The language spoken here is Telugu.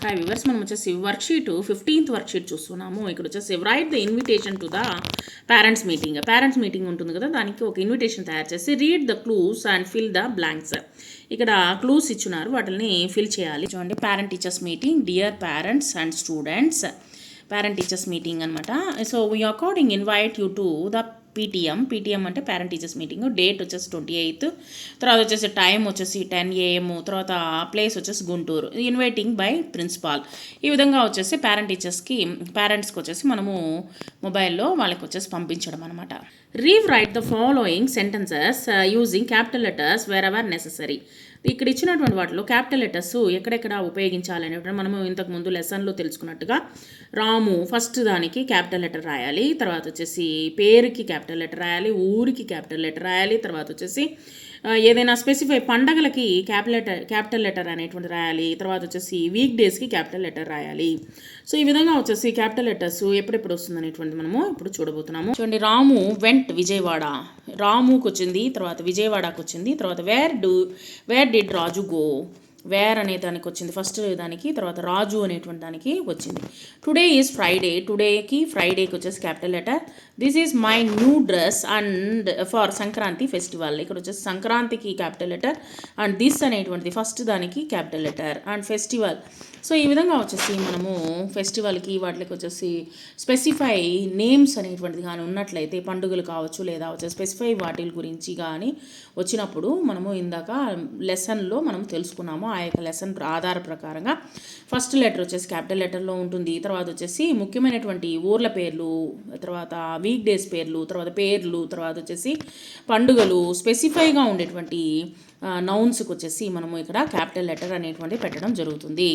హాయ్ వ్యూవర్స్, మనం వచ్చేసి వర్క్షీట్ 15th వర్క్షీట్ చూస్తున్నాము. ఇక్కడ వచ్చేసి write the invitation to the parents meeting ఉంటుంది కదా, దానికి ఒక ఇన్విటేషన్ తయారు చేసి read the clues and fill the blanks. ఇక్కడ క్లూస్ ఇచ్చున్నారు, వాటిని ఫిల్ చేయాలి. చూడండి, parent teachers meeting, dear parents and students, parent teachers meeting అనమాట. So we according invite you to the PTM అంటే పేరెంట్ టీచర్స్ మీటింగ్. డేట్ వచ్చేసి 28, తర్వాత వచ్చేసి టైం వచ్చేసి 10 AM, తర్వాత ప్లేస్ వచ్చేసి గుంటూరు. Inviting by principal. ఈ విధంగా వచ్చేసి పేరెంట్స్కి వచ్చేసి మనము మొబైల్లో వాళ్ళకి వచ్చేసి పంపించడం అనమాట. Rewrite the following sentences using capital letters wear ever necessary. ఇక్కడ ఇచ్చినటువంటి వాటిలో క్యాపిటల్ లెటర్స్ ఎక్కడెక్కడ ఉపయోగించాలనేటువంటి మనము ఇంతకుముందు లెసన్లో తెలుసుకున్నట్టుగా, రాము ఫస్ట్ దానికి క్యాపిటల్ లెటర్ రాయాలి, తర్వాత వచ్చేసి పేరుకి క్యాపిటల్ లెటర్ రాయాలి, ఊరికి క్యాపిటల్ లెటర్ రాయాలి, తర్వాత వచ్చేసి ఏదైనా స్పెసిఫై పండగలకి క్యాపిటల్ లెటర్ అనేటువంటి రాయాలి, తర్వాత వచ్చేసి వీక్ డేస్కి క్యాపిటల్ లెటర్ రాయాలి. సో ఈ విధంగా వచ్చేసి క్యాపిటల్ లెటర్స్ ఎప్పుడెప్పుడు వస్తుంది అనేటువంటి మనము ఇప్పుడు చూడబోతున్నాము. చూడండి, రాము వెంట్ విజయవాడ, రాముకి వచ్చింది, తర్వాత విజయవాడకు వచ్చింది, తర్వాత where did Raju go, where అనే దానికి వచ్చింది ఫస్ట్ దానికి, తర్వాత రాజు అనేటువంటి దానికి వచ్చింది. టుడే ఈజ్ ఫ్రైడే, ఫ్రైడేకి వచ్చేసి capital letter. This is my new dress and for Sankranti festival, ఇక్కడ వచ్చేసి సంక్రాంతికి క్యాపిటల్ లెటర్, అండ్ దిస్ అనేటువంటిది ఫస్ట్ దానికి capital letter, and festival. So ఈ విధంగా వచ్చేసి మనము ఫెస్టివల్కి వాటికి వచ్చేసి స్పెసిఫై నేమ్స్ అనేటువంటిది కానీ ఉన్నట్లయితే, పండుగలు కావచ్చు లేదా వచ్చేసి స్పెసిఫై వాటి గురించి కానీ వచ్చినప్పుడు మనము ఇందాక లెసన్లో మనం తెలుసుకున్నాము. ఆ యొక్క లెసన్ ఆధార ప్రకారంగా ఫస్ట్ లెటర్ వచ్చేసి క్యాపిటల్ లెటర్లో ఉంటుంది, తర్వాత వచ్చేసి ముఖ్యమైనటువంటి ఊర్ల పేర్లు, తర్వాత వీక్ డేస్ పేర్లు, తర్వాత వచ్చేసి పండుగలు, స్పెసిఫైగా ఉండేటువంటి నౌన్స్కి వచ్చేసి మనము ఇక్కడ క్యాపిటల్ లెటర్ అనేటువంటి పెట్టడం జరుగుతుంది.